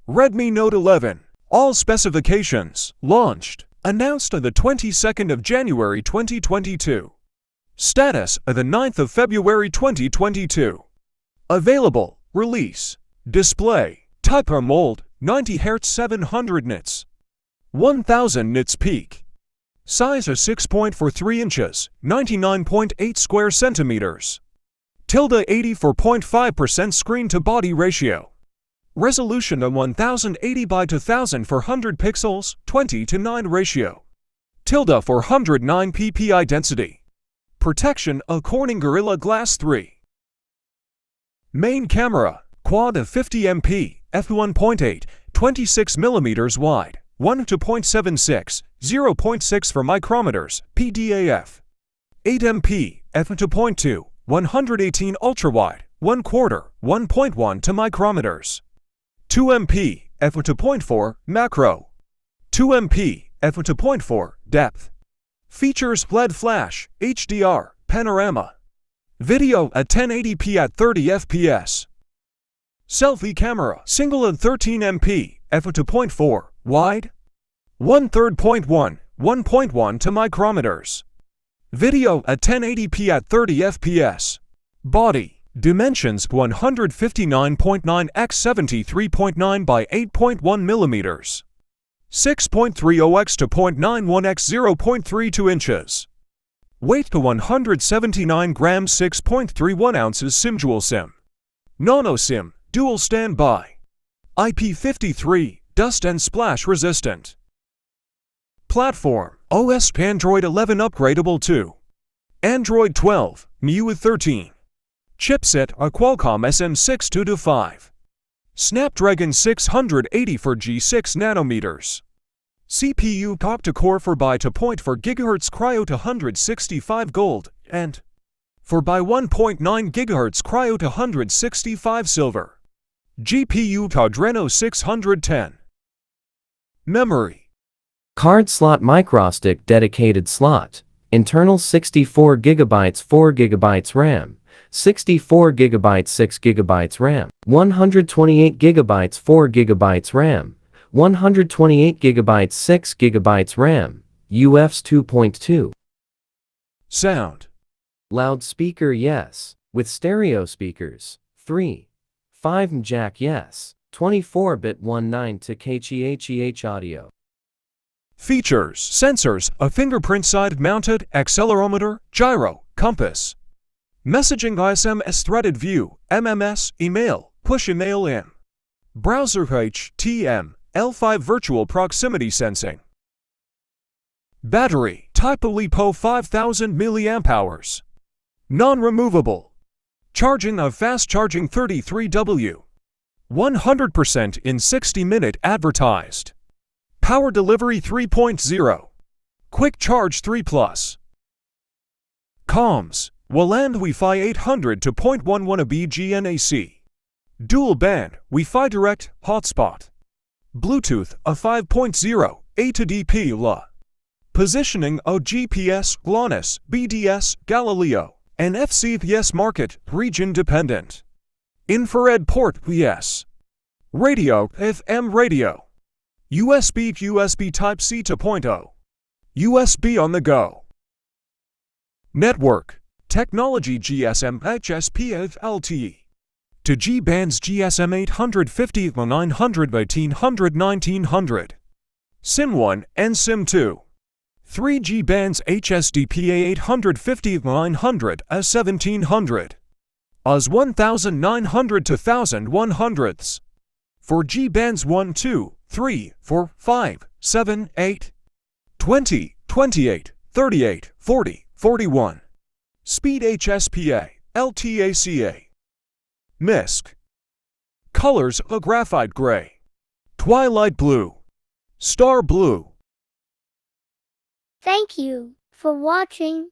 Redmi Note 11. All specifications. Launched. Announced on the 22nd of January 2022. Status of the 9th of February 2022. Available. Release. Display. Type AMOLED. 90 Hz 700 nits. 1000 nits peak. Size of 6.43 inches, 99.8 square centimeters. 84.5% screen-to-body ratio. Resolution of 1080 by 2400 pixels, 20:9 ratio. 409 ppi density. Protection of Corning Gorilla Glass 3. Main camera, quad of 50MP, f1.8, 26mm wide, 1:2.76, 0.6 for micrometers, PDAF. 8MP, f2.2, 118 ultrawide, 1/4, 1.1 to micrometers. 2MP, f2.4, macro. 2MP, f2.4, depth. Features LED flash, HDR, panorama. Video at 1080p at 30 fps. Selfie camera, single at 13MP, f2.4, wide. 1/3.1, 1.1 to micrometers. Video at 1080p at 30 fps. Body. Dimensions 159.9 x 73.9 by 8.1 mm. 6.30 x to 0.91 x 0.32 inches. Weight to 179 grams 6.31 ounces. SIM dual SIM. Nano SIM, dual standby. IP53, dust and splash resistant. Platform, OS Android 11 upgradable to Android 12, MIUI 13. Chipset, a Qualcomm SM62225. Snapdragon 680 for G6 nanometers. CPU octa-core 4x2.4 GHz Cryo to 165 Gold and 4x1.9 GHz Cryo to 165 Silver. GPU Adreno 610. Memory. Card slot microstick dedicated slot. Internal 64 GB 4 GB RAM. 64 GB 6 GB RAM. 128 GB 4 GB RAM. 128 GB 6 GB RAM. UFS 2.2. Sound. Loudspeaker yes. With stereo speakers. 3. 5 jack yes. 24-bit 19 to KHEH audio. Features. Sensors, a fingerprint side-mounted accelerometer, gyro, compass. Messaging SMS threaded view, MMS, email, push email in. Browser HTML, L5 virtual proximity sensing. Battery, type LiPo 5000 mAh. Non-removable. Charging of fast charging 33W. 100% in 60-minute advertised. Power delivery 3.0. Quick charge 3+. Comms. WLAN Wi-Fi 800 to 0.11 BGNAC. Dual band, Wi-Fi Direct, hotspot. Bluetooth, a 5.0, A to DP LA. Positioning of GPS, GLONASS, BDS, Galileo, and FCPS market, region dependent. Infrared port, yes. Radio, FM radio. USB Type-C 2.0. USB on the go. Network. Technology GSM HSPF LTE. To G bands GSM 850 900 1800 1900. SIM1 and SIM2. 3G bands HSDPA 850 900 1700. OS 1900 to 1100s. 4G bands 1, 2, 3, 4, 5, 7, 8, 20, 28, 38, 40, 41. Speed HSPA, LTACA. MISC. Colors of graphite gray, twilight blue, star blue. Thank you for watching.